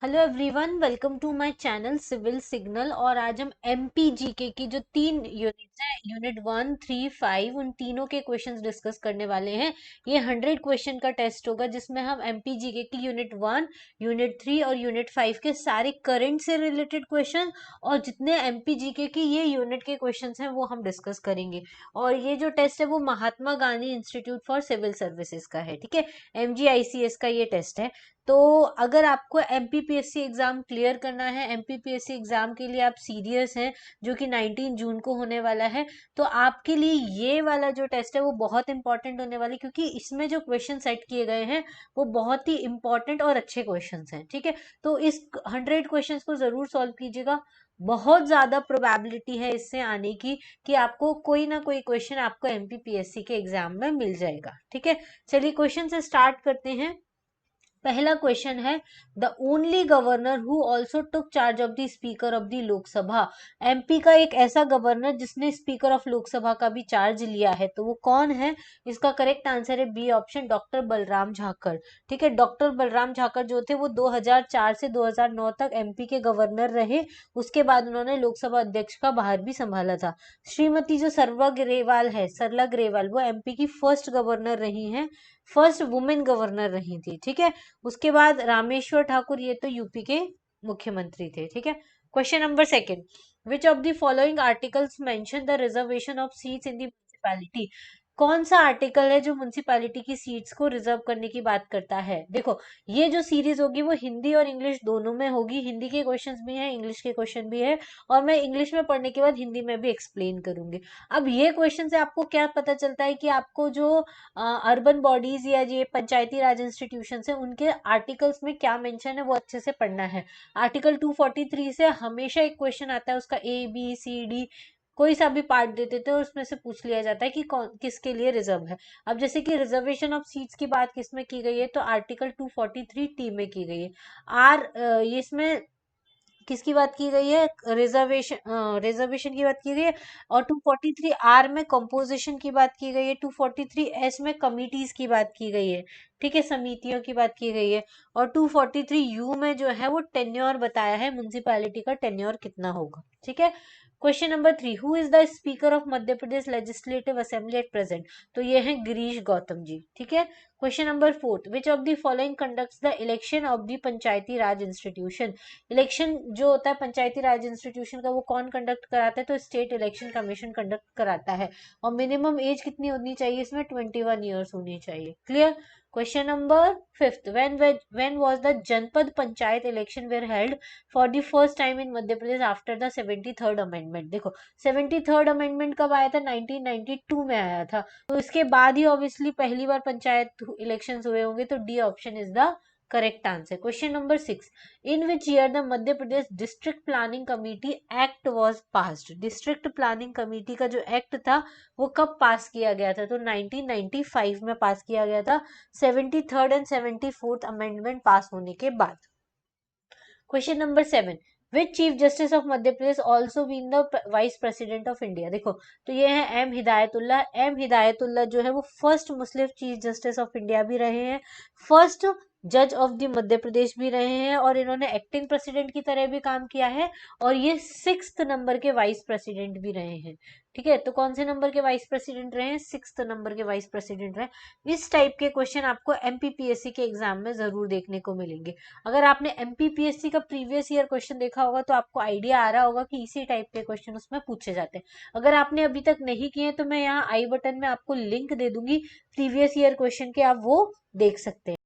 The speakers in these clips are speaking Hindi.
Hello everyone, welcome to my channel civil signal. और आज हम एमपीजीके की जो 3 यूनिट्स हैं, यूनिट 1, 3, 5, उन तीनों के क्वेश्चंस डिस्कस करने वाले हैं। ये 100 क्वेश्चन का टेस्ट होगा जिसमें हम एमपीजीके की यूनिट 1, यूनिट 3 और यूनिट 5 के सारे करंट से रिलेटेड क्वेश्चन और जितने एमपीजीके की ये यूनिट के क्वेश्चंस हैं वो हम डिस्कस करेंगे। और ये जो टेस्ट है वो Mahatma Gandhi institute for civil services का है, ठीक है। एमजीआईसीएस का ये टेस्ट है। तो अगर आपको एमपीपीएससी एग्जाम क्लियर करना है, एमपीपीएससी एग्जाम के लिए आप सीरियस हैं, जो कि 19 जून को होने वाला है, तो आपके लिए ये वाला जो टेस्ट है वो बहुत इंपॉर्टेंट होने वाली, क्योंकि इसमें जो क्वेश्चन सेट किए गए हैं वो बहुत ही इंपॉर्टेंट और अच्छे क्वेश्चंस हैं, ठीक है। तो इस 100 क्वेश्चंस को जरूर सॉल्व कीजिएगा। बहुत ज्यादा प्रोबेबिलिटी है इससे आने की कि आपको कोई ना कोई क्वेश्चन आपको एमपीपीएससी के एग्जाम में मिल जाएगा, ठीक है। चलिए क्वेश्चन से स्टार्ट करते हैं। पहला क्वेश्चन है, the only governor who also took charge of the speaker of the Lok Sabha. MP का एक ऐसा गवर्नर जिसने स्पीकर ऑफ लोकसभा का भी चार्ज लिया है, तो वो कौन है? इसका करेक्ट आंसर है बी ऑप्शन, डॉक्टर बलराम झाकड़, ठीक है। डॉक्टर बलराम झाकड़ जो थे वो 2004 से 2009 तक एमपी के गवर्नर रहे। उसके बाद उन्होंने लोकसभा अध्यक्ष का भार भी संभाला था। श्रीमती जो सरला ग्रेवाल है, सरला ग्रेवाल, वो एमपी की फर्स्ट गवर्नर रही हैं, फर्स्ट वुमेन गवर्नर रही थी, ठीक है। उसके बाद रामेश्वर ठाकुर, ये तो यूपी के मुख्यमंत्री थे, ठीक है। Question number second, which of the following articles mention the reservation of seats in the municipality. कौन सा आर्टिकल है जो म्युनिसिपैलिटी की सीट्स को रिजर्व करने की बात करता है? देखो, ये जो सीरीज होगी वो हिंदी और इंग्लिश दोनों में होगी। हिंदी के क्वेश्चंस भी हैं, इंग्लिश के क्वेश्चन भी है, और मैं इंग्लिश में पढ़ने के बाद हिंदी में भी एक्सप्लेन करूंगी। अब ये क्वेश्चन से आपको क्या पता चलता है कि आपको जो अर्बन बॉडीज या ये पंचायती राज इंस्टीट्यूशन है उनके आर्टिकल्स में क्या मेंशन है वो अच्छे से पढ़ना है। आर्टिकल 243 से हमेशा एक क्वेश्चन आता है, उसका ABCD कोई सा भी पार्ट दे देते हैं और उसमें से पूछ लिया जाता है कि कौन किसके लिए रिजर्व है। अब जैसे कि रिजर्वेशन ऑफ सीट्स की बात किसमें की गई है, तो आर्टिकल 243T में की गई है। ये इसमें किसकी बात की गई है? रिजर्वेशन की बात की गई है। और 243 R में कंपोजिशन की बात की गई है, 243 S में कमिटीज की बात की गई है, ठीक है, समितियों की बात की गई है। और 243 U में जो है वो टेन्योर बताया है, म्युनिसिपैलिटी का टेन्योर कितना होगा, ठीक है। Question number 3, who is the speaker of Madhya Pradesh legislative assembly at present. तो ये है गिरीश गौतम जी, ठीक है। Question number 4, which of the following conducts the election of the Panchayati Raj institution. Election जो होता है पंचायती राज इंस्टीट्यूशन का वो कौन कंडक्ट कराता है? तो स्टेट इलेक्शन कमीशन कंडक्ट कराता है। और मिनिमम एज कितनी होनी चाहिए इसमें? 21 ईयर्स होनी चाहिए। Clear. Question number 5, when was the Janpad panchayat election were held for the first time in Madhya Pradesh after the 73rd amendment. देखो, 73rd अमेंडमेंट कब आया था? 1992 में आया था, तो इसके बाद ही ऑब्वियसली पहली बार पंचायत इलेक्शन हुए होंगे, तो D option is the correct answer. Question number 6, in which year the Madhya Pradesh district planning committee act was passed. District planning committee का जो एक्ट था वो कब पास किया गया था? तो 1995 में पास किया गया था, 73rd एंड 74th अमेंडमेंट पास होने के बाद। Question number 7, which chief justice of Madhya Pradesh also been the vice president of India. देखो, तो ये है एम हिदायतुल्ला। एम हिदायतुल्ला जो है वो first Muslim chief justice of India भी रहे हैं, फर्स्ट जज ऑफ द मध्य प्रदेश भी रहे हैं, और इन्होंने एक्टिंग प्रेसिडेंट की तरह भी काम किया है, और ये 6th नंबर के वाइस प्रेसिडेंट भी रहे हैं, ठीक है। तो कौन से नंबर के वाइस प्रेसिडेंट रहे हैं? 6th नंबर के वाइस प्रेसिडेंट रहे। इस टाइप के क्वेश्चन आपको एमपीपीएससी के एग्जाम में जरूर देखने को मिलेंगे। अगर आपने एमपीपीएससी का प्रीवियस ईयर क्वेश्चन देखा होगा तो आपको आइडिया आ रहा होगा कि इसी टाइप के क्वेश्चन उसमें पूछे जाते हैं। अगर आपने अभी तक नहीं किए तो मैं यहाँ आई बटन में आपको लिंक दे दूंगी प्रीवियस ईयर क्वेश्चन के, आप वो देख सकते हैं।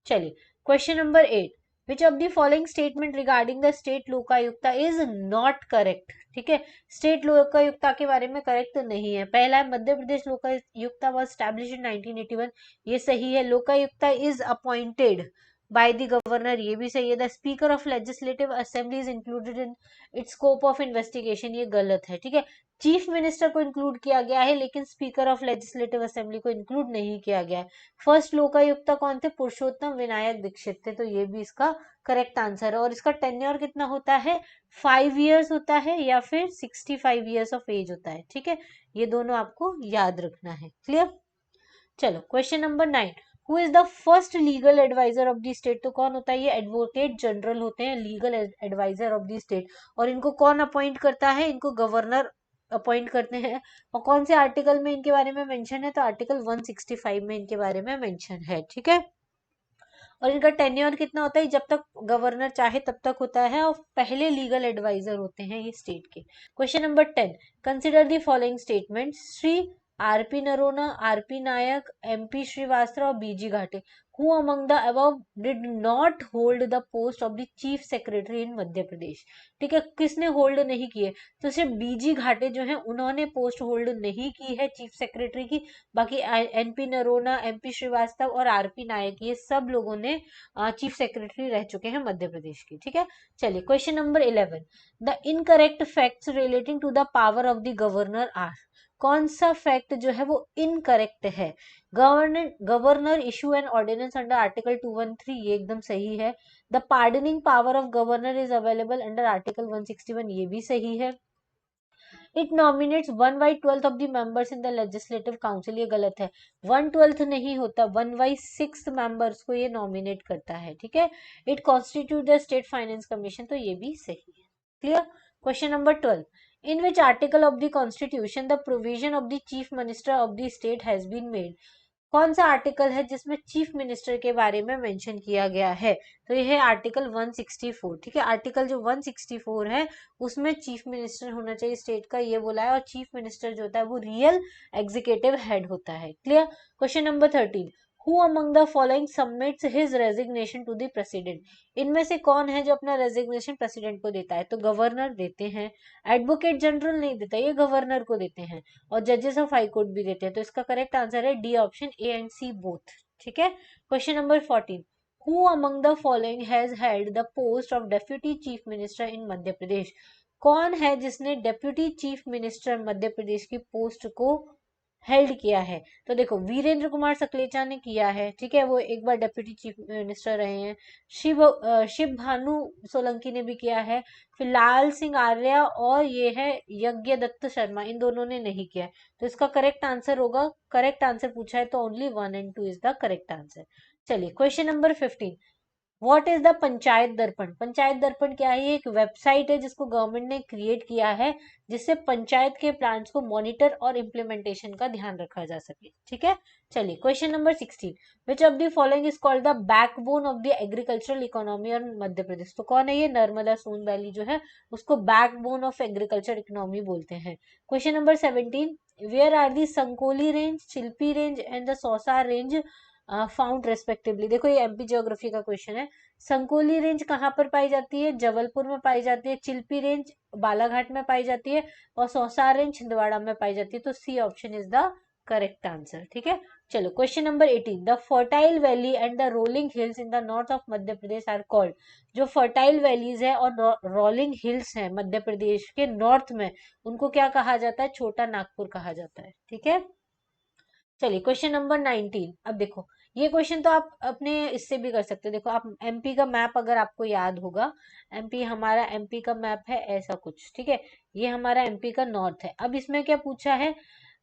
चलिए, question number 8, which of the following statement regarding the state Lokayukta is not correct. ठीक है, स्टेट लोकायुक्ता के बारे में करेक्ट नहीं है। पहला है, मध्य प्रदेश लोकायुक्ता वाज एस्टैब्लिश्ड इन 1981, ये सही है। Lokayukta is appointed by the governor, ये भी सही है। The speaker of legislative assembly is included in its scope of investigation, ये गलत है। ठीक है, चीफ मिनिस्टर को इंक्लूड किया गया है लेकिन स्पीकर ऑफ लेजिस्लेटिव असेंबली को इंक्लूड नहीं किया गया है। फर्स्ट लोकायुक्ता कौन थे? पुरुषोत्तम विनायक दीक्षित थे, तो ये भी इसका करेक्ट आंसर है। और इसका टेन्योर कितना होता है? 5 इयर्स होता है या फिर 65 इयर्स ऑफ एज होता है। ठीक है, ये दोनों आपको याद रखना है। क्लियर। चलो, question number 9, who is the first legal adviser of the state, तो कौन होता है ये एडवोकेट जनरल होते हैं, legal adviser of the state. और इनको कौन अपॉइंट करता है, इनको गवर्नर अपॉइंट करते हैं। और कौन से आर्टिकल में इनके बारे में मेंशन है, तो आर्टिकल 165 में इनके बारे में मेंशन है, ठीक है। और इनका टेन्योर कितना होता है, जब तक गवर्नर चाहे तब तक होता है, और पहले लीगल एडवाइजर होते हैं ये स्टेट के। Question number 10, consider the following statement, Shri RP Narona, RP Nayak, MP Shrivastava और BG Ghate, who among the above did not hold the post of the chief secretary in Madhya Pradesh. ठीक है, किसने होल्ड नहीं किए, तो सिर्फ बीजी घाटे जो है उन्होंने पोस्ट होल्ड नहीं की है चीफ सेक्रेटरी की। बाकी एनपी नरोना, एमपी श्रीवास्तव और आरपी नायक ये सब लोगों ने चीफ सेक्रेटरी रह चुके हैं मध्य प्रदेश की, ठीक है। चलिए question number 11, the incorrect facts relating to the power of the governor are, कौन सा फैक्ट जो है वो इनकरेक्ट है। Governor issue an ordinance under article 213, ये एकदम सही है। The pardoning power of governor is available under article 161, ये भी सही है। It nominates 1/12 of the members in the legislative council, ये गलत है, 1/12 नहीं होता, 1/6 मेंबर्स को ये नॉमिनेट करता है, ठीक है। It constitute the state finance commission, तो ये भी सही है। Clear. Question number 12, in which article of the constitution the provision of the chief minister of the state has been made, कौन सा आर्टिकल है जिसमें चीफ मिनिस्टर के बारे में मेंशन किया गया है, तो यह है आर्टिकल 164, ठीक है। आर्टिकल जो 164 है उसमें चीफ मिनिस्टर होना चाहिए स्टेट का, ये बोला है। और चीफ मिनिस्टर जो होता है वो रियल एग्जीक्यूटिव हेड होता है। Clear. Question number 13, who among the following submits his resignation to the president, इनमें से कौन है जो अपना रेजिग्नेशन प्रेसिडेंट को देता है, तो गवर्नर देते हैं। एडवोकेट जनरल नहीं देता, ये गवर्नर को देते हैं। और जजेस ऑफ हाई कोर्ट भी देते हैं। तो इसका करेक्ट आंसर है D option, A and C both, ठीक है। Question number 14, who among the following has held the post of deputy chief minister in Madhya Pradesh, कौन है जिसने deputy chief minister Madhya Pradesh की पोस्ट को हेल्ड किया है, तो देखो वीरेंद्र कुमार सकलेचा ने किया है, ठीक है, वो एक बार डेप्यूटी चीफ मिनिस्टर रहे हैं। शिव भानु सोलंकी ने भी किया है। फिर लाल सिंह आर्य और ये है यज्ञ दत्त शर्मा, इन दोनों ने नहीं किया है। तो इसका करेक्ट आंसर होगा, करेक्ट आंसर पूछा है तो only 1 and 2 is the correct answer. चलिए question number 15, what is the Panchayat Darpan, Panchayat दर्पण क्या है, ये एक वेबसाइट है जिसको गवर्नमेंट ने क्रिएट किया है जिससे पंचायत के प्लान्स को मॉनिटर और इम्प्लीमेंटेशन का ध्यान रखा जा सके, ठीक है। चलिए question number 16, which of the following is called the backbone of the agricultural economy of Madhya Pradesh, तो कौन है ये, नर्मदा सोन वैली जो है उसको बैकबोन ऑफ एग्रीकल्चर इकोनॉमी बोलते हैं। Question number 17, where are the Sankoli range, Chilpi range and the Sausa range found respectively, देखो ये एमपी ज्योग्राफी का क्वेश्चन है। संकोली रेंज कहाँ पर पाई जाती है, जबलपुर में पाई जाती है। चिल्पी रेंज बालाघाट में पाई जाती है। और सौसार रेंज छिंदवाड़ा में पाई जाती है। तो C option is the correct answer, ठीक है। चलो question number 18, the fertile valley and the rolling hills in the north of Madhya Pradesh are called, जो फर्टाइल वैलीज है और रोलिंग हिल्स है मध्य प्रदेश के नॉर्थ में, उनको क्या कहा जाता है, छोटा नागपुर कहा जाता है, ठीक है। चलिए क्वेश्चन नंबर 19, अब देखो ये क्वेश्चन तो आप अपने इससे भी कर सकते हो। देखो आप एमपी का मैप अगर आपको याद होगा, एमपी हमारा एमपी का मैप है ऐसा कुछ, ठीक है। ये हमारा एमपी का नॉर्थ है। अब इसमें क्या पूछा है,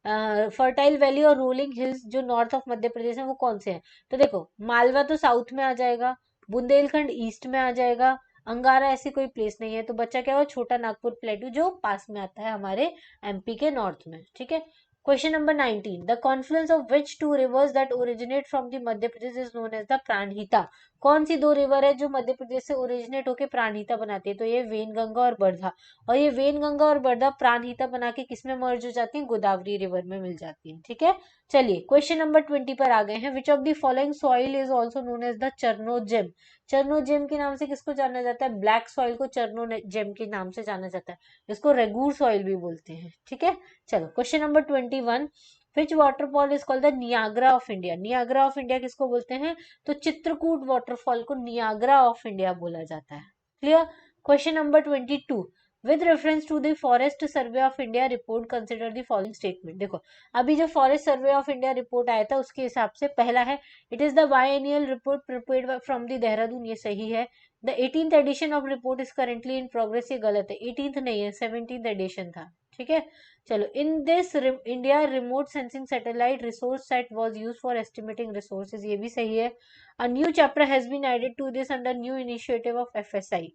फर्टाइल वैली और रोलिंग हिल्स जो नॉर्थ ऑफ मध्य प्रदेश है वो कौन से हैं, तो देखो मालवा तो साउथ में आ जाएगा, बुंदेलखंड ईस्ट में आ जाएगा, अंगारा ऐसी कोई प्लेस नहीं है, तो बच्चा क्या हुआ, छोटा नागपुर प्लेटू जो पास में आता है हमारे एमपी के नॉर्थ में, ठीक है। Question number 19. The confluence of which two rivers that originate from the Madhya Pradesh is known as the Pranahita, कौन सी दो रिवर है जो मध्य प्रदेश से ओरिजिनेट होकर प्राणहिता बनाती है, तो ये वेनगंगा और बर्धा। और ये वेनगंगा और बर्धा प्राणहिता बना के किसमें मर्ज हो जाती है, गोदावरी रिवर में मिल जाती है, ठीक है। चलिए क्वेश्चन नंबर 20 पर आ गए हैं। Which of the following soil is also known as the chernozem, chernozem के नाम से किसको जाना जाता है, ब्लैक सॉइल को चर्नोजेम के नाम से जाना जाता है, इसको रेगूर सॉइल भी बोलते हैं, ठीक है। चलो question number 21, which waterfall is called the Niagara of India, Niagara of India किसको बोलते हैं, तो चित्रकूट वाटरफॉल को नियाग्रा ऑफ इंडिया बोला जाता है। Clear. Question number 22, with reference to the forest survey of India report consider the following statement, देखो अभी जो forest survey of India report आया था उसके हिसाब से पहला है, it is the biannual report prepared from the Dehradun, ये सही है। The 18th edition of report is currently in progress, ये गलत है, 18th नहीं है 17th एडिशन था, ठीक है। चलो, in this India remote sensing satellite resource set was used for estimating resources, ये भी सही है। A new chapter has been added to this under new initiative of FSI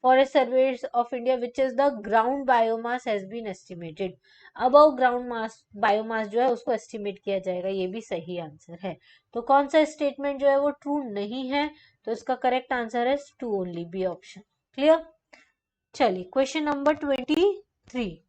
Forest Surveys of India, which is the ground biomass has been estimated. Above ground mass biomass जो है उसको estimate किया जाएगा, ये भी सही आंसर है। तो कौन सा स्टेटमेंट जो है वो ट्रू नहीं है, तो इसका करेक्ट आंसर है two only, B option. Clear. चलिए, question number 23।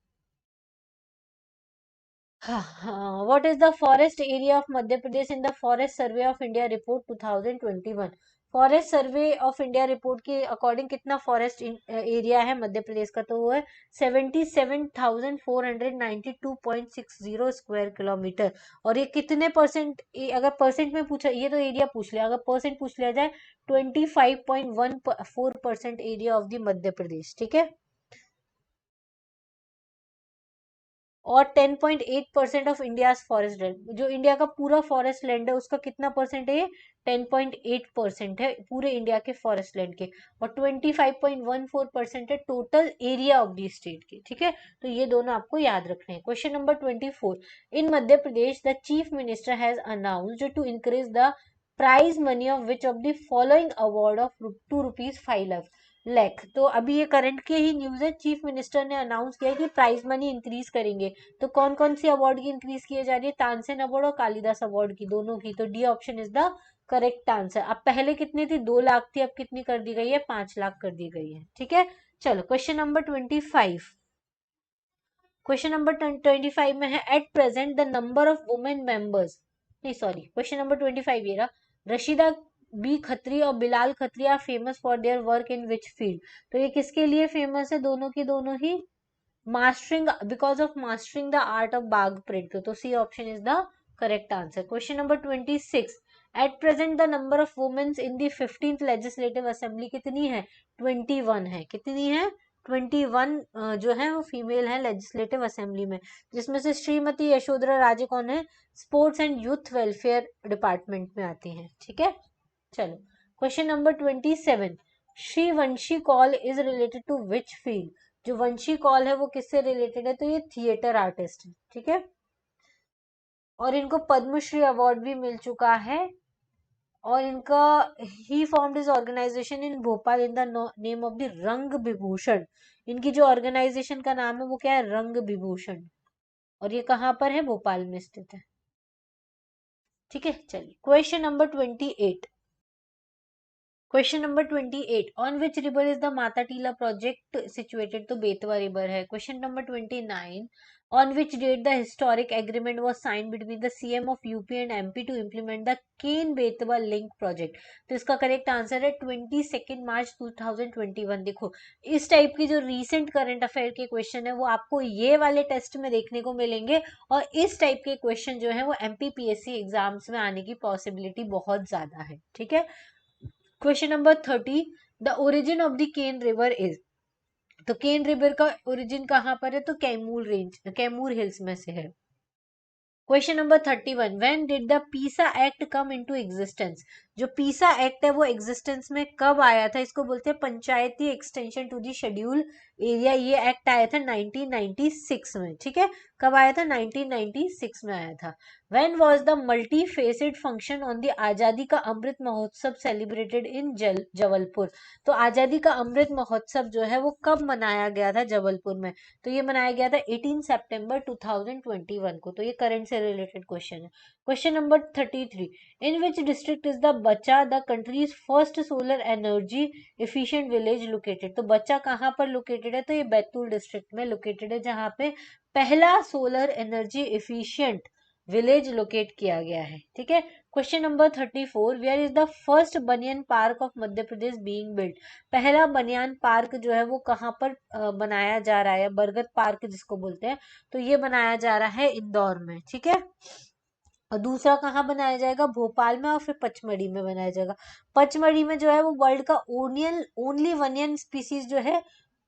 What is the forest area of Madhya Pradesh in the Forest Survey of India report 2021? Forest survey of India report के अकॉर्डिंग कितना फॉरेस्ट एरिया है मध्य प्रदेश का, तो वो है 77,492.60 स्क्वायर किलोमीटर। और ये कितने परसेंट, अगर परसेंट में पूछा, ये तो एरिया पूछ लिया, अगर परसेंट पूछ लिया जाए 25.14% area of the Madhya Pradesh, ठीक है। और 10.8% ऑफ इंडिया फॉरेस्ट लैंड, जो इंडिया का पूरा फॉरेस्ट लैंड है उसका कितना परसेंट है, ये 10.8% है पूरे इंडिया के फॉरेस्ट लैंड के। और 25.14% है total area of the state के, ठीक है। तो ये दोनों आपको याद रखने हैं। Question number 24, in Madhya Pradesh the chief minister has announced to increase the prize money of which of the following award of ₹2.5 lakh. तो अभी ये करंट के ही न्यूज है, चीफ मिनिस्टर ने अनाउंस किया कि प्राइज मनी इंक्रीज करेंगे। तो कौन कौन सी अवार्ड की इंक्रीज की जा रही है, तानसेन अवार्ड और कालिदास अवार्ड की, दोनों की। तो D option is the correct answer. अब पहले कितनी थी, 2 लाख थी, अब कितनी कर दी गई है, 5 लाख कर दी गई है, ठीक है। चलो, क्वेश्चन नंबर 25। क्वेश्चन नंबर 25 में है, at present the number of women members, नहीं सॉरी, क्वेश्चन नंबर 25 ये रहा। रशीदा बी खत्री और Bilal Khatri are famous for their work in which field. तो ये किसके लिए फेमस है, दोनों की दोनों ही mastering, because of mastering the art of Bagh print. तो C option is the correct answer. Question number 26, at present the number of womens in the 15th legislative assembly कितनी है, 21 है। कितनी है, 21 जो है वो फीमेल है लेजिस्लेटिव असेंबली में, जिसमें से श्रीमती यशोधरा राजे कौन है, sports and youth welfare department में आती हैं, ठीक है। चलो, question number 27, Shri Vanshi Kaul is related to which field. जो वंशी कौल है वो किससे रिलेटेड है, तो ये थिएटर आर्टिस्ट है, ठीक है। और इनको पद्मश्री अवार्ड भी मिल चुका है। और इनका, he formed his organisation in Bhopal in the name of the Rang Vibhushan. इनकी जो ऑर्गेनाइजेशन का नाम है वो क्या है, रंग विभूषण। और ये कहाँ पर है, भोपाल में स्थित है, ठीक है। चलिए, question number 28। Question number 28, on which river is the Mata Tila project situated. तो बेतवा रिवर है। Question number 29, on which date the historic agreement was sign between the CM of UP and MP to implement the Ken Betwa link project. तो इसका करेक्ट आंसर है 22 मार्च 2021। देखो, इस टाइप की जो रीसेंट करंट अफेयर के क्वेश्चन है वो आपको ये वाले टेस्ट में देखने को मिलेंगे। और इस टाइप के क्वेश्चन जो है वो एमपीपीएससी एग्जाम्स में आने की पॉसिबिलिटी बहुत ज्यादा है, ठीक है। Question number 30, the origin of the Ken river is. तो केन रिवर का ओरिजिन कहाँ पर है, तो कैमूर रेंज, कैमूर हिल्स में से है। Question number 31, when did the पीसा एक्ट कम इनटू एग्जिस्टेंस। जो पीसा एक्ट है वो एग्जिस्टेंस में कब आया था, इसको बोलते हैं Panchayati extension to the schedule area. ये एक्ट आया था 1996 में, ठीक है। कब आया था, 1996 में आया था। When was the multi facet function on the आजादी का अमृत महोत्सव सेलिब्रेटेड इन जबलपुर। तो आजादी का अमृत महोत्सव जो है वो कब मनाया गया था जबलपुर में, तो ये मनाया गया था 18 सितंबर 2021 को। तो ये करंट से रिलेटेड क्वेश्चन है। Question number 33, in which district is the Bachha the country's first solar energy efficient village located. तो बच्चा कहाँ पर लोकेटेड है, तो ये बैतूल डिस्ट्रिक्ट में लोकेटेड है, जहाँ पे पहला solar energy efficient village locate किया गया है, ठीक है। Question number 34, where is the first banyan park of Madhya Pradesh being built. पहला बनियान पार्क जो है वो कहाँ पर बनाया जा रहा है, बरगद पार्क जिसको बोलते हैं, तो ये बनाया जा रहा है इंदौर में, ठीक है। और दूसरा कहाँ बनाया जाएगा, भोपाल में, और फिर पचमढ़ी में बनाया जाएगा। पचमढ़ी में जो है वो वर्ल्ड का ओनली वनियन स्पीसीज जो है,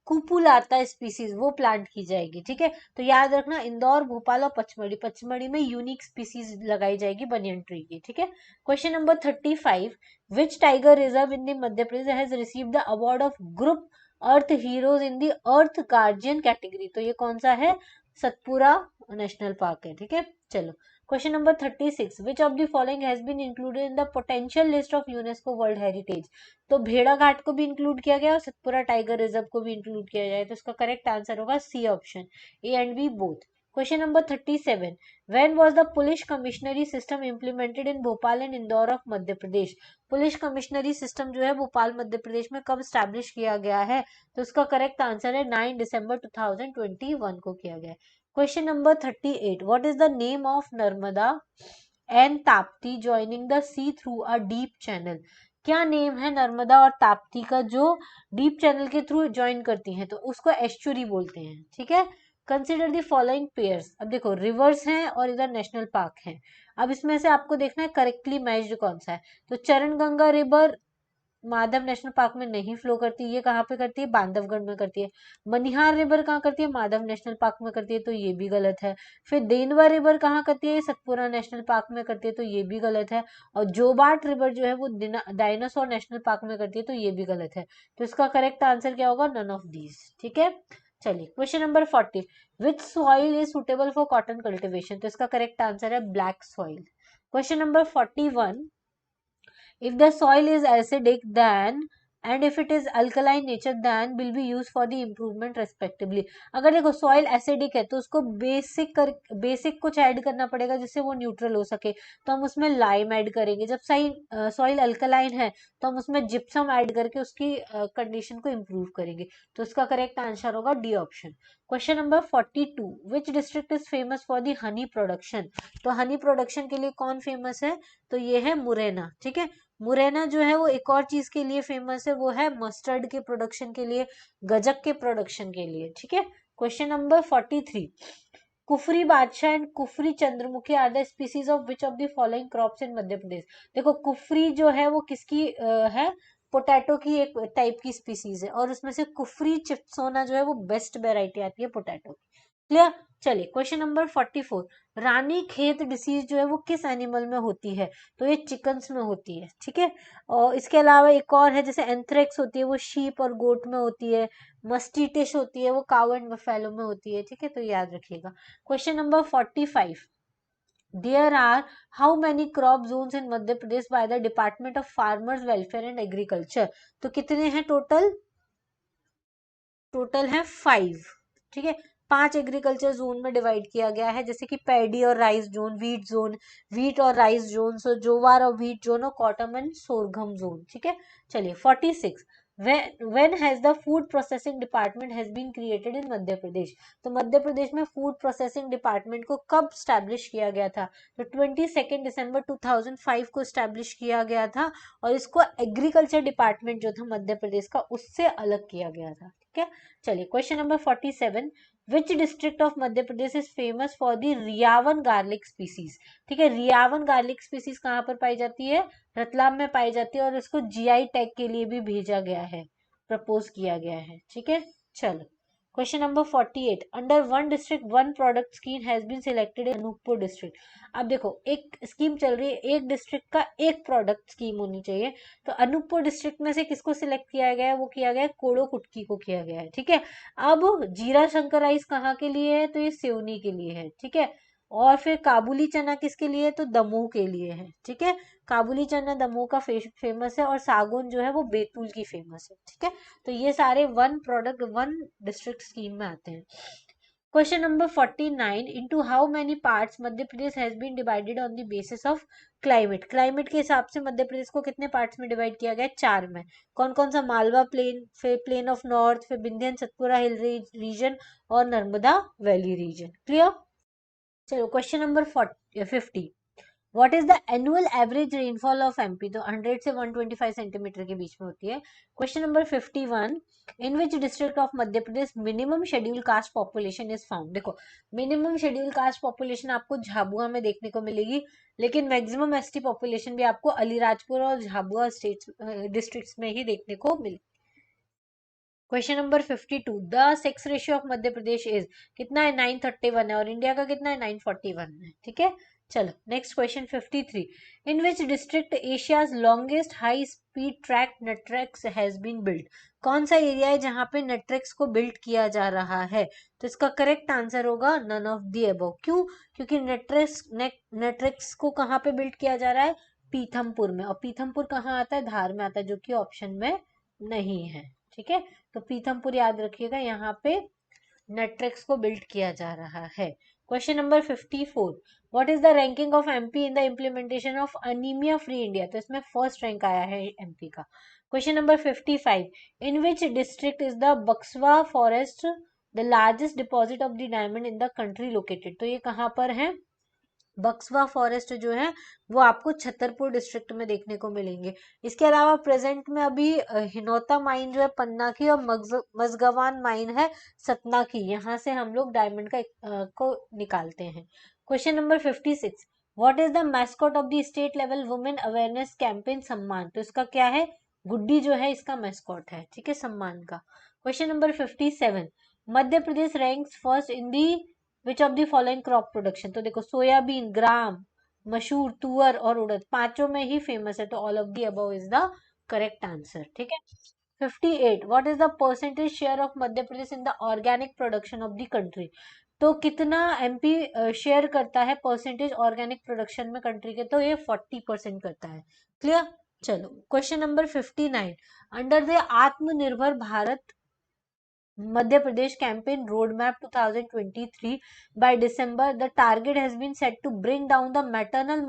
कुपुलाता स्पीसीज, वो प्लांट की जाएगी, ठीक है। तो याद रखना, इंदौर, भोपाल और पचमढ़ी, पचमढ़ी में यूनिक स्पीसीज लगाई जाएगी बनियन ट्री की, ठीक है। Question number 35, which tiger reserve in the Madhya Pradesh has received the award of group earth heroes in the earth guardian category. तो ये कौन सा है? सतपुरा नेशनल पार्क है। ठीक है, चलो question number 36, which of the following has been included in the potential list of UNESCO world heritage. तो भेड़ा घाट को भी इंक्लूड किया गया और सतपुरा टाइगर रिजर्व को भी इंक्लूड किया जाए, तो इसका करेक्ट आंसर होगा C option, A and B both. Question number 37, when was the police commissionerate system implemented in Bhopal and Indore of Madhya Pradesh. Police commissionerate system जो है भोपाल मध्य प्रदेश में कब स्टैब्लिश किया गया है? तो इसका करेक्ट आंसर है 9 दिसंबर 2021 को किया गया है। Question number 38, what is the name of Narmada and Tapti joining the sea through a deep channel. क्या नेम है नर्मदा और ताप्ती का जो डीप चैनल के थ्रू ज्वाइन करती हैं? तो उसको एस्चुरी बोलते हैं। ठीक है, कंसिडर द फॉलोइंग पेयर्स। अब देखो रिवर्स हैं और इधर नेशनल पार्क है, अब इसमें से आपको देखना है करेक्टली मैच्ड कौन सा है। तो चरण Ganga river Madhav national park में नहीं फ्लो करती, ये कहाँ पे करती है? बांधवगढ़ में करती है। मनिहार रिवर कहाँ करती है? माधव नेशनल पार्क में करती है, तो ये भी गलत है। फिर देनवा रिवर कहाँ करती है? सतपुरा नेशनल पार्क में करती है, तो ये भी गलत है। और जोबाट रिवर जो है वो डायनासोर नेशनल पार्क में करती है, तो ये भी गलत है। तो इसका करेक्ट आंसर क्या होगा? None of these. ठीक है, चलिए question number 40, which soil is suitable for cotton cultivation. तो इसका करेक्ट आंसर है black soil. Question number 41, if the soil is acidic then and if it is alkaline nature then will be used for the improvement respectively। अगर देखो सॉइल एसिडिक है तो उसको बेसिक कुछ ऐड करना पड़ेगा जिससे वो न्यूट्रल हो सके, तो हम उसमें लाइम ऐड करेंगे। जब सही सॉइल अल्कलाइन है तो हम उसमें जिप्सम ऐड करके उसकी कंडीशन को इम्प्रूव करेंगे। तो उसका करेक्ट आंसर होगा D option. Question number 42, which district is famous for the honey production. तो हनी प्रोडक्शन के लिए कौन फेमस है? तो ये है मुरैना। ठीक है, मुरैना जो है वो एक और चीज के लिए फेमस है, वो है मस्टर्ड के प्रोडक्शन के लिए, गजक के प्रोडक्शन के लिए। ठीक है, question number 43, Kufri Badshah and Kufri Chandramukhi are the species of which of the following crops in Madhya Pradesh. देखो कुफरी जो है वो किसकी है? पोटैटो की एक टाइप की स्पीसीज है और उसमें से कुफरी चिप्सोना जो है वो बेस्ट वेराइटी आती है पोटैटो की। क्लियर, चलिए क्वेश्चन नंबर 44, रानी खेत डिसीज जो है वो किस एनिमल में होती है? तो ये चिकन्स में होती है। ठीक है, और इसके अलावा एक और है जैसे एंथ्रेक्स होती है वो शीप और गोट में होती है, मस्टिटिश होती है वो काउ एंड बफेलो में होती है। ठीक है, तो याद रखिएगा। Question number 45, there are how many crop zones in Madhya Pradesh by the department of farmers welfare and agriculture. तो कितने हैं टोटल? टोटल है 5। ठीक है, 5 एग्रीकल्चर जोन में डिवाइड किया गया है, जैसे कि पैडी और राइस जोन, व्हीट और राइस जोन, सो जोवार और व्हीट जोन और कॉटन एंड सोरघम जोन। ठीक है, चलिए 46, when has the food processing department has been created in मध्य प्रदेश। तो मध्य प्रदेश में फूड प्रोसेसिंग डिपार्टमेंट को कब स्टैब्लिश किया गया था? तो 22 दिसंबर 2005 को स्टैब्लिश किया गया था और इसको एग्रीकल्चर डिपार्टमेंट जो था मध्य प्रदेश का उससे अलग किया गया था। ठीक है, चलिए question number 47, which district of Madhya Pradesh is famous for the Riyawan garlic species. ठीक है, रियावन गार्लिक स्पीसीज कहाँ पर पाई जाती है? रतलाम में पाई जाती है और इसको जीआई टैग के लिए भी भेजा गया है, प्रपोज किया गया है। ठीक है, चलो question number 48, under one district one product scheme has been selected in Anuppur district. अब देखो एक स्कीम चल रही है, एक डिस्ट्रिक्ट का एक प्रोडक्ट स्कीम होनी चाहिए, तो अनूपपुर डिस्ट्रिक्ट में से किसको सिलेक्ट किया गया है? वो किया गया है कोड़ो कुटकी को किया गया है। ठीक है, अब जीरा शंकर राइस कहाँ के लिए है? तो ये सिवनी के लिए है। ठीक है, और फिर काबुली चना किसके लिए? तो दमोह के लिए है। ठीक है, काबुली चना दमोह का फेमस है और सागौन जो है वो बैतूल की फेमस है। ठीक है, तो ये सारे one product one district scheme में आते हैं। Question number 49, into how many parts Madhya Pradesh has been divided on the basis of climate. Climate के हिसाब से मध्य प्रदेश को कितने पार्ट्स में डिवाइड किया गया है? 4 में। कौन कौन सा? मालवा प्लेन, फिर प्लेन ऑफ नॉर्थ, फिर विंध्य सतपुरा हिल रीजन और नर्मदा वैली रीजन। क्लियर, चलो question number 50, what is the annual average rainfall of MP. तो 100 से 125 सेंटीमीटर के बीच में होती है। Question number 51, in which district of Madhya Pradesh minimum schedule caste population is found. देखो मिनिमम शेड्यूल कास्ट पॉपुलेशन आपको झाबुआ में देखने को मिलेगी, लेकिन मैक्सिमम एसटी पॉपुलेशन भी आपको अलीराजपुर और झाबुआ डिस्ट्रिक्ट्स में ही देखने को मिलेगी। Question number 52, the sex ratio of Madhya Pradesh is कितना है? 931 है और इंडिया का कितना है? 941 है। ठीक है, चलो next question 53, in which district Asia's longest high speed track networks has been build, कौन सा एरिया है जहां पे नेटवर्क्स को बिल्ड किया जा रहा है? तो इसका करेक्ट आंसर होगा नन ऑफ दी अबव। क्यों? क्योंकि नेटवर्क्स को कहाँ पे बिल्ड किया जा रहा है? पीथमपुर में। और पीथमपुर कहाँ आता है? धार में आता है, जो कि ऑप्शन में नहीं है। ठीक है, तो पीथमपुर याद रखिएगा, यहाँ पे नेटवर्क्स को बिल्ड किया जा रहा है। Question number 54, what is the ranking of MP in the implementation of anaemia free India? तो इसमें फर्स्ट रैंक आया है एमपी का। Question number 55, in which district is the Buxwaha forest the largest deposit of the diamond in the country located? तो ये कहाँ पर है? बक्सवा फॉरेस्ट जो है वो आपको छतरपुर डिस्ट्रिक्ट में देखने को मिलेंगे। इसके अलावा प्रेजेंट में अभी हिनोता माइन जो है पन्ना की, और मजगवान माइन है सतना की, यहाँ से हम लोग डायमंड का को निकालते हैं। Question number 56, what is the mascot of the state level women awareness campaign सम्मान? तो इसका क्या है? गुड्डी जो है इसका मैस्कॉट है। ठीक है, सम्मान का। Question number 57, Madhya Pradesh ranks first in the which of the following crop production? तो देखो सोयाबीन, ग्राम, मशूर, तुअर और उड़द पांचों में ही फेमस है, तो all of the above is the correct answer. ठीक है। 58, what is the percentage share of Madhya Pradesh in the organic production of the country? तो कितना एमपी शेयर करता है परसेंटेज ऑर्गेनिक प्रोडक्शन में कंट्री के? तो ये 40% करता है। क्लियर? चलो क्वेश्चन नंबर 59, अंडर द आत्मनिर्भर Bharat Madhya Pradesh campaign roadmap 2023, by December the target has been set to bring down the maternal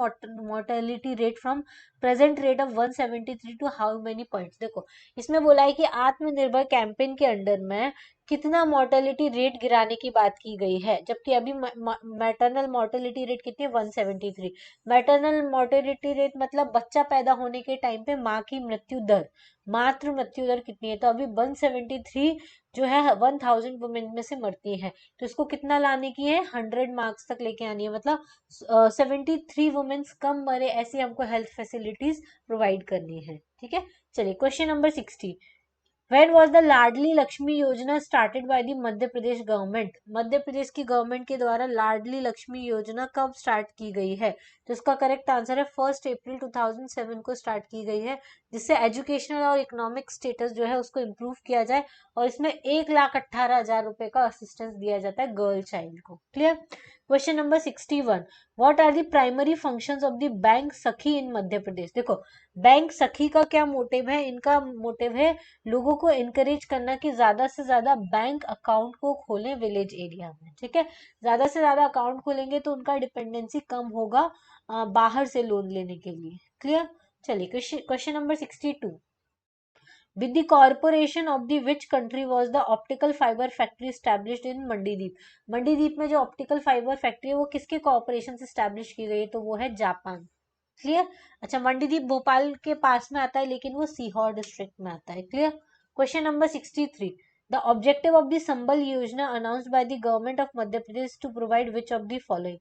mortality rate from present rate of 173 to how many points? देखो इसमें बोला है कि आत्मनिर्भर कैंपेन के अंडर में कितना मोर्टेलिटी रेट गिराने की बात की गई है, जबकि अभी मैटरनल मोर्टेलिटी रेट कितनी है? 173। मैटरनल मोर्टेलिटी रेट मतलब बच्चा पैदा होने के टाइम पे माँ की मृत्यु दर, मातृ मृत्यु दर कितनी है? तो अभी 173 जो है 1000 वुमेन में से मरती है, तो इसको कितना लाने की है? 100 मार्क्स तक लेके आनी है, मतलब 73 वुमेन्स कम मरे, ऐसी हमको हेल्थ फैसिलिटीज प्रोवाइड करनी है। ठीक है, चलिए question number 60, When was the Ladli Laxmi Yojana started by the Madhya Pradesh government? Madhya Pradesh की गवर्नमेंट के द्वारा लाडली लक्ष्मी योजना कब स्टार्ट की गई है? तो इसका करेक्ट आंसर है 1 अप्रैल 2007 को स्टार्ट की गई है, जिससे एजुकेशनल और इकोनॉमिक स्टेटस जो है उसको इम्प्रूव किया जाए, और इसमें 1,18,000 रुपए का असिस्टेंस दिया जाता है गर्ल चाइल्ड को। Clear? Question number 61, what are the primary functions of the bank Sakhi in Madhya Pradesh? देखो बैंक सखी का क्या मोटिव है? इनका मोटिव है लोगों को इनकरेज करना कि ज्यादा से ज्यादा बैंक अकाउंट को खोलें विलेज एरिया में। ठीक है, ज्यादा से ज्यादा अकाउंट खोलेंगे तो उनका डिपेंडेंसी कम होगा बाहर से लोन लेने के लिए। क्लियर? चलिए question number 62, with the corporation of the which country was the optical fiber factory established in Mandideep? Mandideep में जो ऑप्टिकल फाइबर फैक्ट्री है वो किसके कॉर्पोरेशन से स्टैब्लिश की गई है? तो वो है जापान। क्लियर? अच्छा, मंडीदीप भोपाल के पास में आता है, लेकिन वो सीहोर डिस्ट्रिक्ट में आता है। Clear? Question number 63, the objective of the Sambal Yojana announced by the government of Madhya Pradesh to provide which of the following?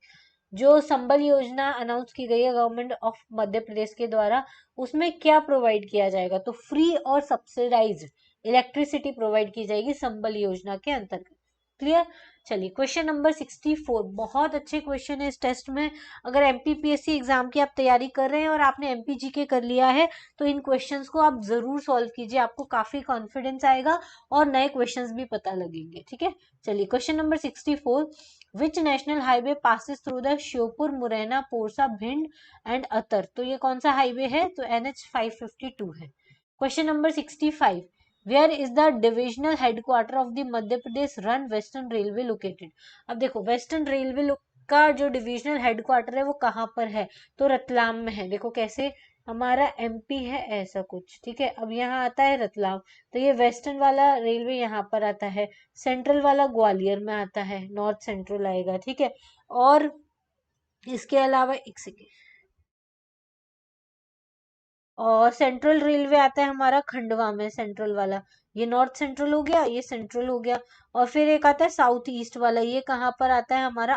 जो संबल योजना अनाउंस की गई है गवर्नमेंट ऑफ मध्य प्रदेश के द्वारा, उसमें क्या प्रोवाइड किया जाएगा? तो फ्री और सब्सिडाइज्ड इलेक्ट्रिसिटी प्रोवाइड की जाएगी संबल योजना के अंतर्गत। क्लियर? चलिए क्वेश्चन नंबर 64, बहुत अच्छे क्वेश्चन है इस टेस्ट में। अगर एमपीपीएससी एग्जाम की आप तैयारी कर रहे हैं और आपने एमपीजीके कर लिया है, तो इन क्वेश्चंस को आप जरूर सॉल्व कीजिए, आपको काफी कॉन्फिडेंस आएगा और नए क्वेश्चंस भी पता लगेंगे। ठीक है, चलिए question number 64, which national highway passes through the Sheopur, Morena, Porsa, Bhind and Ater? तो ये कौन सा हाईवे है? तो NH 552 है। Question number 65, where is the divisional headquarter of the Madhya Pradesh run western railway located? अब देखो वेस्टर्न रेलवे का जो डिविजनल हेडक्वार्टर है वो कहाँ पर है? तो रतलाम में है। देखो कैसे, हमारा एमपी है ऐसा कुछ। ठीक है, अब यहाँ आता है रतलाम, तो ये वेस्टर्न वाला रेलवे यहाँ पर आता है, सेंट्रल वाला ग्वालियर में आता है, नॉर्थ सेंट्रल आएगा। ठीक है, और इसके अलावा एक सेकेंड, और सेंट्रल रेलवे आता है हमारा खंडवा में, सेंट्रल वाला, ये नॉर्थ सेंट्रल हो गया, ये सेंट्रल हो गया, और फिर एक आता है साउथ ईस्ट वाला, ये कहाँ पर आता है? हमारा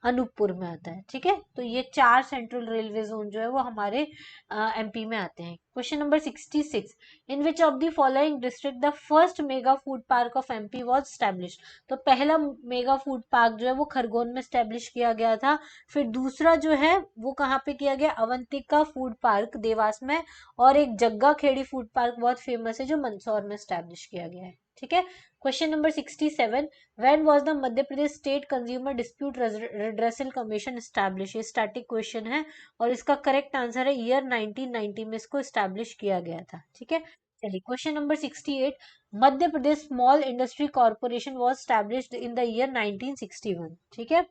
अनूपपुर में आता है। ठीक है, तो ये 4 सेंट्रल रेलवे जोन जो है वो हमारे एमपी में आते हैं। Question number 66, in which of the following district the first mega food park of MP was established. तो पहला मेगा फूड पार्क जो है वो खरगोन में स्टैब्लिश किया गया था। फिर दूसरा जो है वो कहाँ पे किया गया, अवंतिका फूड पार्क देवास में, और एक जग्गा खेड़ी फूड पार्क बहुत फेमस है जो मंदसौर में स्टैब्लिश किया गया है। ठीक है। Question number 67, when was the Madhya Pradesh state consumer dispute redressal commission establish. ये स्टैटिक क्वेश्चन है और इसका करेक्ट आंसर है ईयर 1990 में इसको एस्टैब्लिश किया गया था। ठीक है। चलिए question number 68, Madhya Pradesh small industry corporation was established in the year 1961। ठीक है।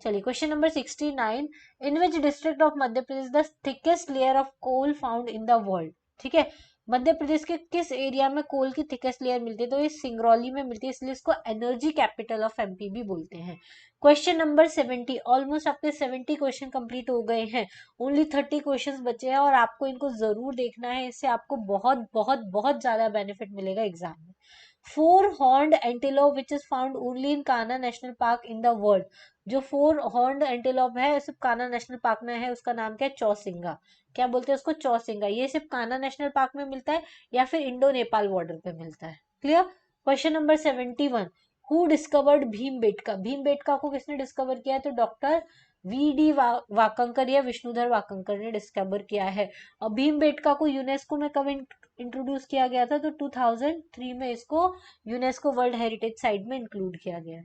चलिए question number 69, in which district of Madhya Pradesh the thickest layer of coal found in the world. ठीक है। मध्य प्रदेश के किस एरिया में कोल की थिकेस्ट लेयर मिलती है, तो ये सिंगरौली में मिलती है, इसलिए इसको एनर्जी कैपिटल ऑफ एमपी भी बोलते हैं। क्वेश्चन नंबर 70, ऑलमोस्ट आपके 70 क्वेश्चन कंप्लीट हो गए हैं, ओनली 30 क्वेश्चंस बचे हैं और आपको इनको जरूर देखना है, इससे आपको बहुत बहुत बहुत ज्यादा बेनिफिट मिलेगा एग्जाम में। Four horned antelope which is found only in Kanha national park in the world. जो फोर हॉर्न्ड एंटीलोप है सिर्फ कान्हा नेशनल पार्क में है, उसका नाम क्या है, चौसिंगा। क्या बोलते हैं उसको, चौसिंगा। ये सिर्फ कान्हा नेशनल पार्क में मिलता है या फिर इंडो नेपाल बॉर्डर पे मिलता है। Clear. Question number 71, who discovered Bhimbetka. Bhimbetka को किसने डिस्कवर किया है, तो डॉक्टर वी वाकंकर या विष्णुधर वाकंकर ने डिस्कवर किया है। और भीमबेटका को यूनेस्को में कब इंट्रोड्यूस किया गया था, तो 2003 में इसको यूनेस्को वर्ल्ड हेरिटेज साइट में इंक्लूड किया गया।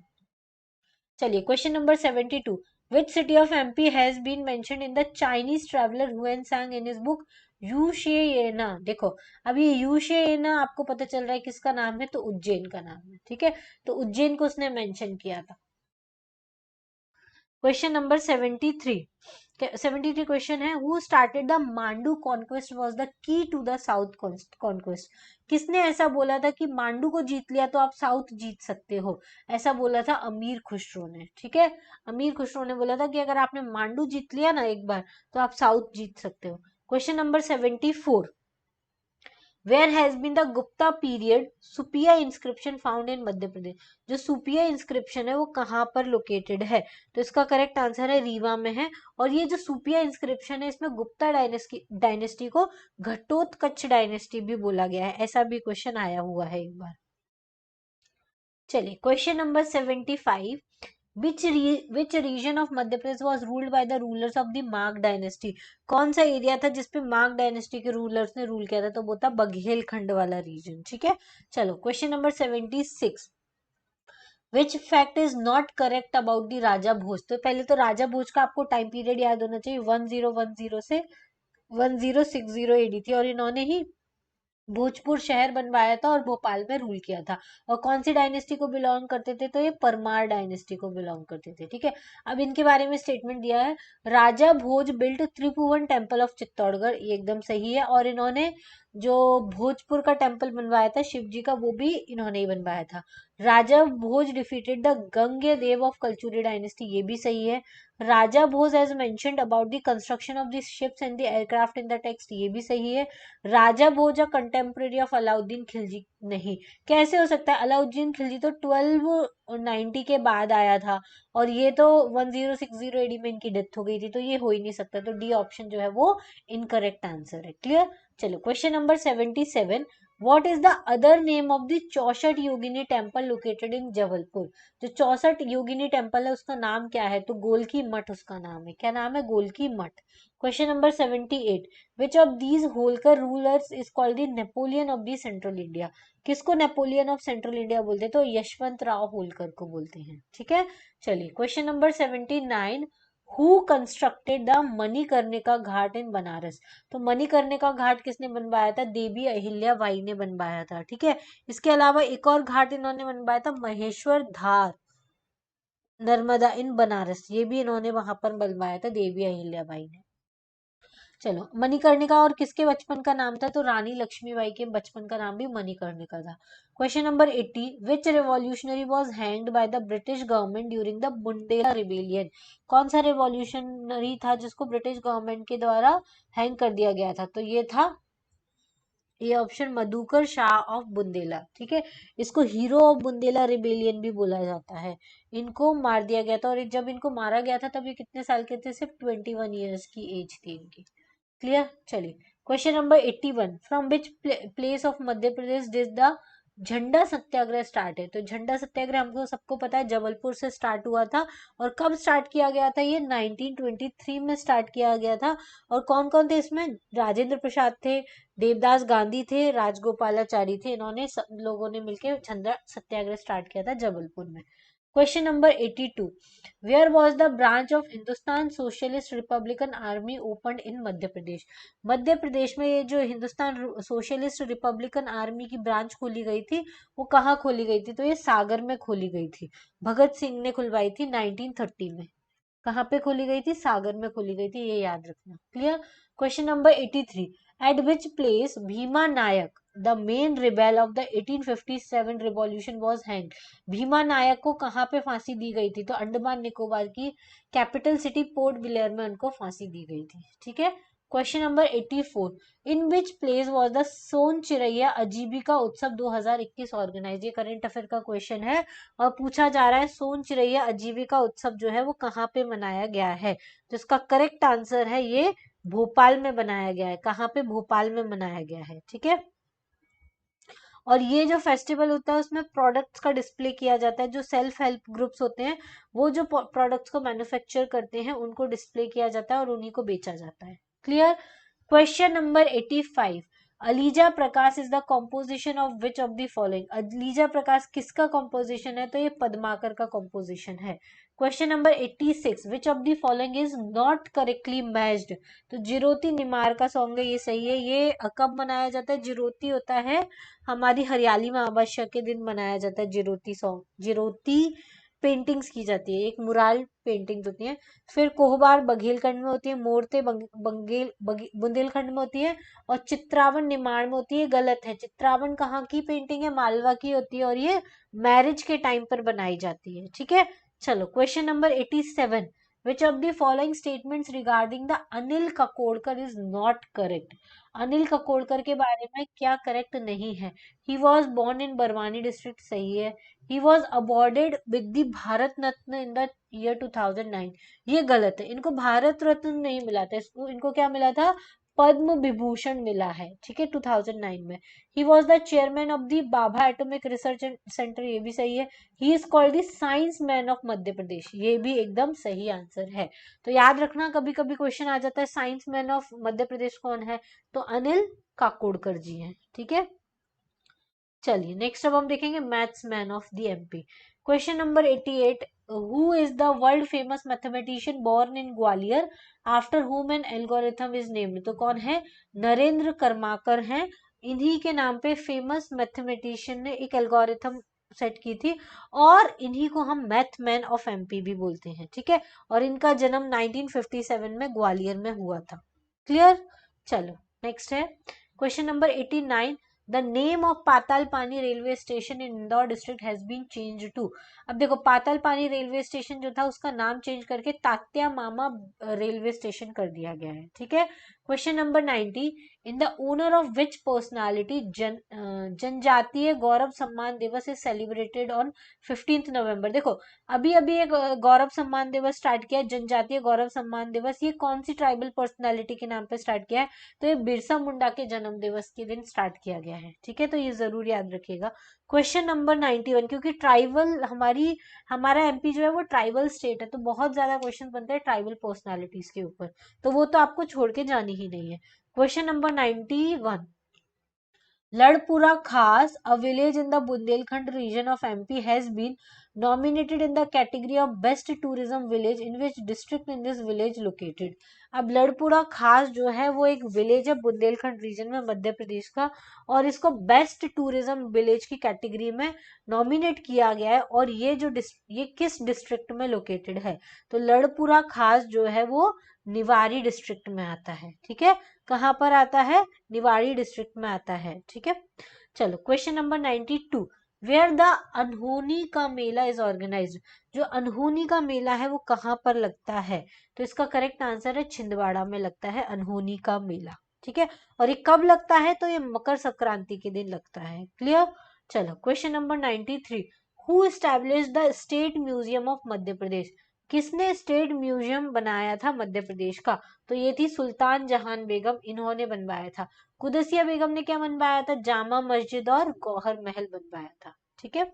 चलिए question number 72, which city of MP has been mentioned in the Chinese traveller Hiuen Tsang in his book यू शेना। देखो अब ये यू शेना आपको पता चल रहा है किसका नाम है, तो उज्जैन का नाम है। ठीक है। तो उज्जैन को उसने मेंशन किया था। क्वेश्चन नंबर 73, 73 क्वेश्चन है, who started the Mandu conquest was the key to the south conquest. किसने ऐसा बोला था कि मांडू को जीत लिया तो आप साउथ जीत सकते हो, ऐसा बोला था अमीर खुसरो ने। ठीक है। अमीर खुसरो ने बोला था कि अगर आपने मांडू जीत लिया ना एक बार तो आप साउथ जीत सकते हो। Question number 74, where has been the Gupta period Supia inscription found in Madhya Pradesh. जो सुपिया इंस्क्रिप्शन है वो कहाँ पर लोकेटेड है, तो इसका करेक्ट आंसर है रीवा में है। और ये जो सुपिया इंस्क्रिप्शन है इसमें गुप्ता डायनेस्टी को घटोत्कच डायनेस्टी भी बोला गया है, ऐसा भी क्वेश्चन आया हुआ है एक बार। चलिए question number 75, which region of Madhya Pradesh was ruled by the rulers of the मार्ग डायनेस्टी। कौन सा एरिया था जिसपे मार्ग डायनेस्टी के रूलर्स ने रूल किया था, तो वो था बघेलखंड वाला रीजन। ठीक है। चलो question number 76, which fact is not correct about the Raja Bhoj. तो पहले तो राजा भोज का आपको टाइम पीरियड याद होना चाहिए, 1010 से 1060 एडी थी, और इन्होंने ही भोजपुर शहर बनवाया था और भोपाल में रूल किया था। और कौन सी डायनेस्टी को बिलोंग करते थे, तो ये परमार डायनेस्टी को बिलोंग करते थे। ठीक है। अब इनके बारे में स्टेटमेंट दिया है, Raja Bhoj built Tribhuvan temple of Chittorgarh, ये एकदम सही है। और इन्होंने जो भोजपुर का टेम्पल बनवाया था शिव जी का, वो भी इन्होंने ही बनवाया था। Raja Bhoj defeated the Gangeya Dev of Kalachuri dynasty, ये भी सही है। Raja Bhoj as mentioned about the construction of the ships and the aircraft in the text, ये भी सही है। Raja Bhoj a contemporary of Alauddin Khilji, नहीं, कैसे हो सकता है, अलाउद्दीन खिलजी तो 1290 के बाद आया था और ये तो 1060 एडी में इनकी डेथ हो गई थी, तो ये हो ही नहीं सकता। तो डी ऑप्शन जो है वो इनकरेक्ट आंसर है। क्लियर। चलो question number 77, what is the other name of the चौसठ योगिनी टेम्पल लोकेटेड इन जबलपुर। जो चौसठ योगिनी टेम्पल है उसका नाम क्या है, तो गोलकी मठ उसका नाम है। क्या नाम है, गोलकी मठ। Question number 78, which of these Holkar rulers is called the Napoleon of the central India. किसको नेपोलियन ऑफ सेंट्रल इंडिया बोलते हैं, तो यशवंत राव होलकर को बोलते हैं। ठीक है। चलिए question number 79, who constructed the Manikarnika Ghat in Banaras. तो मणिकर्णिका घाट किसने बनवाया था, देवी अहिल्या बाई ने बनवाया था। ठीक है। इसके अलावा एक और घाट इन्होंने बनवाया था महेश्वर धार नर्मदा इन बनारस, ये भी इन्होंने वहां पर बनवाया था देवी अहिल्या बाई ने। चलो मणिकर्णिका और किसके बचपन का नाम था, तो रानी लक्ष्मीबाई के बचपन का नाम भी मणिकर्णिका था। Question number 80, which revolutionary was hanged by the British government during the Bundela rebellion. कौन सा रिवॉल्यूशनरी था जिसको ब्रिटिश गवर्नमेंट के द्वारा हैंग कर दिया गया था, तो ये था ये ऑप्शन मधुकर शाह ऑफ बुंदेला। ठीक है। इसको हीरो ऑफ बुंदेला रिबेलियन भी बोला जाता है। इनको मार दिया गया था और जब इनको मारा गया था तब ये कितने साल के थे, सिर्फ 21 ईयर्स की एज थी इनकी। क्लियर। चलिए question number 81, from which place of Madhya Pradesh did the झंडा सत्याग्रह स्टार्ट है? तो झंडा सत्याग्रह हमको सबको पता है जबलपुर से स्टार्ट हुआ था। और कब स्टार्ट किया गया था? ये 1923 में स्टार्ट किया गया था। और कौन कौन थे इसमें? राजेंद्र प्रसाद थे, देवदास गांधी थे, राजगोपालाचारी थे। इन्होंने सब लोगों ने मिलकर झंडा सत्याग्रह स्टार्ट किया था जबलपुर में। Question number 82, where was the branch of Hindustan socialist republican army open in Madhya Pradesh? Madhya Pradesh में ये जो हिंदुस्तान सोशलिस्ट रिपब्लिकन आर्मी की ब्रांच खोली गई थी, वो कहाँ खोली गई थी? तो ये सागर में खोली गई थी। भगत सिंह ने खुलवाई थी 1930 में। कहाँ पे खोली गई थी? सागर में खोली गई थी, ये याद रखना। Clear. Question number 83, at which place Bhima Nayak the main rebel of the 1857 revolution was hang? Bhima Nayak को कहाँ पे फांसी दी गई थी? तो अंडमान निकोबार की कैपिटल सिटी पोर्ट ब्लेयर में उनको फांसी दी गई थी। ठीक है। Question number 84, in which place was the Son Chiraiya Aajeevika Utsav 2021 organise? ये करंट अफेयर का क्वेश्चन है और पूछा जा रहा है सोन चिरैया आजीविका उत्सव जो है वो कहाँ पे मनाया गया है? तो इसका करेक्ट आंसर है ये भोपाल में बनाया गया है। कहाँ पे? भोपाल में मनाया गया है। ठीक है। और ये जो फेस्टिवल होता है उसमें प्रोडक्ट्स का डिस्प्ले किया जाता है। जो सेल्फ हेल्प ग्रुप्स होते हैं वो जो प्रोडक्ट्स को मैन्युफैक्चर करते हैं उनको डिस्प्ले किया जाता है और उन्हीं को बेचा जाता है। Clear. Question number 85, Alija Prakash is the composition of which of the following? Alija Prakash किसका कॉम्पोजिशन है? तो ये पद्माकर का कॉम्पोजिशन है। Question number 86, which of the following is not correctly matched? तो जिरोती निमार का सॉन्ग है, ये सही है। ये कब मनाया जाता है? जिरोती होता है हमारी हरियाली में अमावस्या के दिन मनाया जाता है जिरोती सॉन्ग। जिरोती पेंटिंग्स की जाती है, एक मुराल पेंटिंग होती है। फिर कोहबार बघेलखंड में होती है, मूर्ते बुंदेलखंड में होती है और चित्रावन निमाड़ में होती है। गलत है। चित्रावन कहाँ की पेंटिंग है? मालवा की होती है और ये मैरिज के टाइम पर बनाई जाती है। ठीक है। चलो question number 87, which of the following statements regarding the Anil Kakodkar is not correct? Anil Kakodkar के बारे में क्या करेक्ट नहीं है? He was born in Barwani district, सही है। He was awarded with the Bharat Ratna in the year 2009, ये गलत है। इनको भारत रत्न नहीं मिला था, इनको क्या मिला था? पद्म विभूषण मिला है। ठीक है, 2009 में। He was the chairman of the Bhabha atomic research centre, ये भी सही है। He is called the science man of Madhya Pradesh, ये भी एकदम सही आंसर है। तो याद रखना, कभी कभी क्वेश्चन आ जाता है science man of Madhya Pradesh कौन है? तो अनिल काकोडकर जी हैं। ठीक है। चलिए नेक्स्ट अब हम देखेंगे maths man of the MP. Question number 88, who is the world famous mathematician born in Gwalior after whom an algorithm is named? तो कौन है? नरेंद्र कर्माकर हैं। इन्हीं के नाम पे फेमस मैथमेटिशियन ने एक एल्गोरिथम सेट की थी और इन्हीं को हम मैथ मैन ऑफ एमपी भी बोलते हैं। ठीक है। और इनका जन्म 1957 में ग्वालियर में हुआ था। क्लियर। चलो नेक्स्ट है question number 89, the name of Patal Pani railway station in Indore district has been change to? अब देखो पाताल पानी रेलवे स्टेशन जो था उसका नाम चेंज करके तात्या मामा रेलवे स्टेशन कर दिया गया है। ठीक है। Question number 90, in the owner of which personality जनजातीय गौरव सम्मान दिवस इज सेलिब्रेटेड ऑन 15 नवंबर? देखो अभी अभी एक गौरव सम्मान दिवस स्टार्ट किया है, जनजातीय गौरव सम्मान दिवस। ये कौन सी ट्राइबल पर्सनालिटी के नाम पे स्टार्ट किया है? तो ये बिरसा मुंडा के जन्म दिवस के दिन स्टार्ट किया गया है। ठीक है, तो ये जरूर याद रखिएगा। क्वेश्चन नंबर 91, क्योंकि ट्राइबल हमारा एमपी जो है वो ट्राइबल स्टेट है, तो बहुत ज्यादा क्वेश्चन बनते हैं ट्राइबल पर्सनालिटीज के ऊपर, तो वो तो आपको छोड़ के जानी ही नहीं है। क्वेश्चन नंबर 91, लड़पुरा खास, a village in the Bundelkhand region of MP, has been nominated in the category of best tourism village in which district in this village located? अब लड़पुरा खास जो है वो एक विलेज है बुंदेलखंड रीजन में मध्य प्रदेश का और इसको बेस्ट टूरिज्म विलेज की कैटेगरी में नॉमिनेट किया गया है। और ये किस डिस्ट्रिक्ट में लोकेटेड है? तो लड़पुरा खास जो है वो निवाड़ी डिस्ट्रिक्ट में आता है। ठीक है, कहाँ पर आता है? निवाड़ी डिस्ट्रिक्ट में आता है। ठीक है। चलो क्वेश्चन नंबर 92, वेयर द अनहोनी का मेला इज ऑर्गेनाइज्ड? जो अनहोनी का मेला है वो कहाँ पर लगता है? तो इसका करेक्ट आंसर है छिंदवाड़ा में लगता है अनहोनी का मेला। ठीक है, और ये कब लगता है? तो ये मकर संक्रांति के दिन लगता है। क्लियर। चलो question number 93, who established the state museum of Madhya Pradesh? किसने स्टेट म्यूजियम बनाया था मध्य प्रदेश का? तो ये थी सुल्तान जहान बेगम, इन्होंने बनवाया था। कुदसिया बेगम ने क्या बनवाया था? जामा मस्जिद और गौहर महल बनवाया था। ठीक है,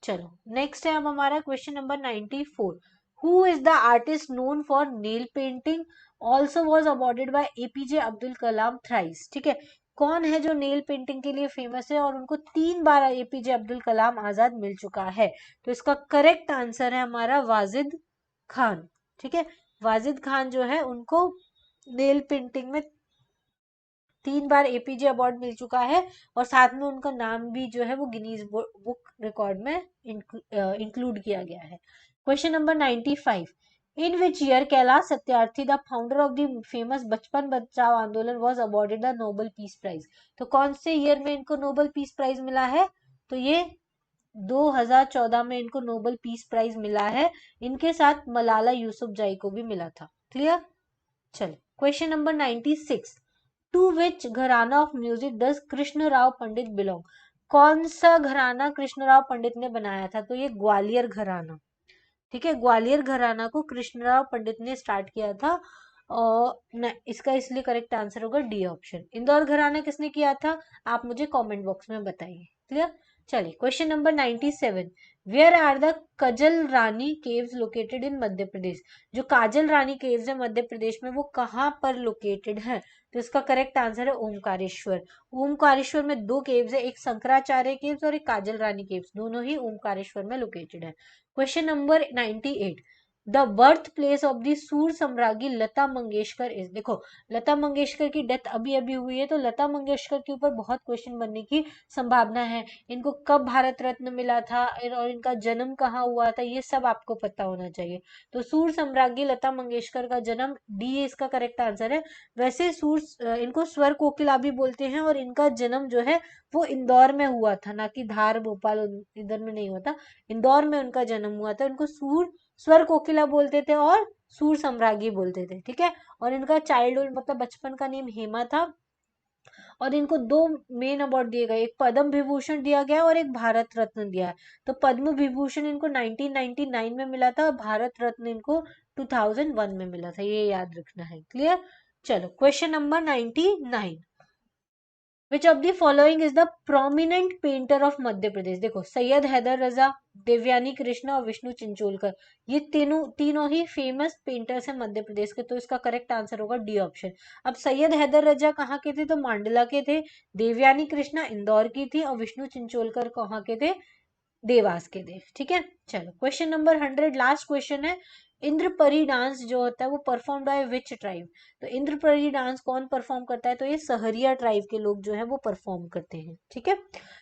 चलो नेक्स्ट है अब हमारा question number 94। Who is the artist known for nail painting also was awarded bye APJ Abdul Kalam thrice? ठीक है, कौन है जो नेल पेंटिंग के लिए फेमस है और उनको 3 बार एपीजे अब्दुल कलाम आजाद मिल चुका है? तो इसका करेक्ट आंसर है हमारा वाजिद खान। ठीक है, वाजिद खान जो है उनको नेल पेंटिंग में 3 बार एपीजे अवार्ड मिल चुका है और साथ में उनका नाम भी जो है वो गिनीज बुक रिकॉर्ड में इंक्लूड किया गया है। Question number 95। In which year Kailash Satyarthi the founder of the famous Bachpan Bachao Andolan was awarded the Nobel peace prize? तो कौन से ईयर में इनको नोबेल पीस प्राइज मिला है? तो ये 2014 में इनको नोबेल पीस प्राइज मिला है। इनके साथ मलाला यूसुफजई को भी मिला था। क्लियर? चलो क्वेश्चन नंबर 96। टू विच घराना of music does Krishna Rao Pandit belong? कौन सा घराना कृष्ण राव पंडित ने बनाया था? तो ये ग्वालियर घराना। ठीक है, ग्वालियर घराना को कृष्णराव पंडित ने स्टार्ट किया था। और न, इसका इसलिए करेक्ट आंसर होगा डी ऑप्शन। इंदौर घराना किसने किया था? आप मुझे कमेंट बॉक्स में बताइए। क्लियर? चलिए question number 97। Where are the Kajal Rani caves located in Madhya Pradesh? जो काजल रानी केव्स है मध्य प्रदेश में वो कहाँ पर लोकेटेड है? तो इसका करेक्ट आंसर है ओमकारेश्वर। ओमकारेश्वर में 2 केव्स है, एक शंकराचार्य केव्स और एक काजल रानी केव्स, दोनों ही ओमकारेश्वर में लोकेटेड है। Question number 98। The birth place of the सूर सम्राज्ञी लता मंगेशकर इज? देखो, लता मंगेशकर की डेथ अभी अभी हुई है तो लता मंगेशकर के ऊपर बहुत क्वेश्चन बनने की संभावना है। इनको कब भारत रत्न मिला था और इनका जन्म कहाँ हुआ था, ये सब आपको पता होना चाहिए। तो सूर सम्राज्ञी लता मंगेशकर का जन्म, डी इसका करेक्ट आंसर है। वैसे इनको स्वर कोकिला भी बोलते हैं और इनका जन्म जो है वो इंदौर में हुआ था, ना कि धार भोपाल इधर में नहीं हुआ था। इंदौर में उनका जन्म हुआ था। उनको स्वर कोकिला बोलते थे और सूर सम्राज्ञी बोलते थे। ठीक है, और इनका चाइल्डहुड मतलब बचपन का नेम हेमा था। और इनको 2 मेन अवार्ड दिए गए, एक पद्म विभूषण दिया गया और एक भारत रत्न दिया है। तो पद्म विभूषण इनको 1999 में मिला था, भारत रत्न इनको 2001 में मिला था, ये याद रखना है। क्लियर? चलो question number 99। Which of the following is the prominent painter of Madhya Pradesh? देखो, सैयद हैदर रजा, देवयानी कृष्णा और विष्णु चिंचोलकर, ये तीनों ही फेमस पेंटर्स हैं मध्य प्रदेश के। तो इसका करेक्ट आंसर होगा डी ऑप्शन। अब सैयद हैदर रजा कहाँ के थे? तो मांडला के थे। देवयानी कृष्णा इंदौर की थी और विष्णु चिंचोलकर कहाँ के थे? देवास के थे। ठीक है, चलो क्वेश्चन नंबर 100 लास्ट क्वेश्चन है। इंद्रपरी डांस जो होता है वो परफॉर्म बाय विच ट्राइब? तो इंद्रपरी डांस कौन परफॉर्म करता है? तो ये सहरिया ट्राइब के लोग जो है वो परफॉर्म करते हैं। ठीक है,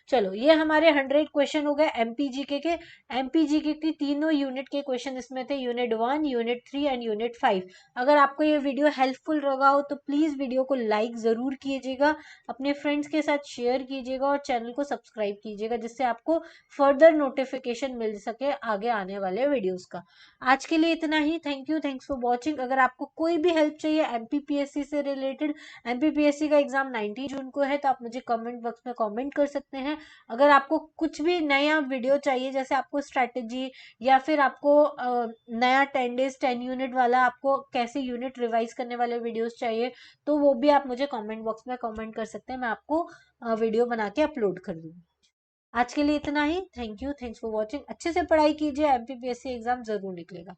चलो ये हमारे 100 क्वेश्चन हो गए एमपीजीके के। एमपीजीके की तीनों यूनिट के क्वेश्चन इसमें थे, यूनिट 1, यूनिट 3 एंड यूनिट 5। अगर आपको ये वीडियो हेल्पफुल लगा हो तो प्लीज वीडियो को लाइक जरूर कीजिएगा, अपने फ्रेंड्स के साथ शेयर कीजिएगा और चैनल को सब्सक्राइब कीजिएगा, जिससे आपको फर्दर नोटिफिकेशन मिल सके आगे आने वाले वीडियोस का। आज के लिए इतना ही। Thank you, thanks for watching. अगर आपको कोई भी हेल्प चाहिए एमपीपीएससी से रिलेटेड, एमपीपीएससी का एग्जाम 19 जून को है, तो आप मुझे कमेंट बॉक्स में कमेंट कर सकते हैं। अगर आपको कुछ भी नया वीडियो चाहिए, जैसे आपको स्ट्रैटेजी या फिर आपको नया 10 डेज 10 यूनिट वाला, आपको कैसे यूनिट रिवाइज करने वाले वीडियोस चाहिए, तो वो भी आप मुझे कमेंट बॉक्स में कमेंट कर सकते हैं, मैं आपको वीडियो बना के अपलोड कर दूंगी। आज के लिए इतना ही। Thank you, thanks for watching. अच्छे से पढ़ाई कीजिए, एमपीपीएससी एग्जाम जरूर निकलेगा।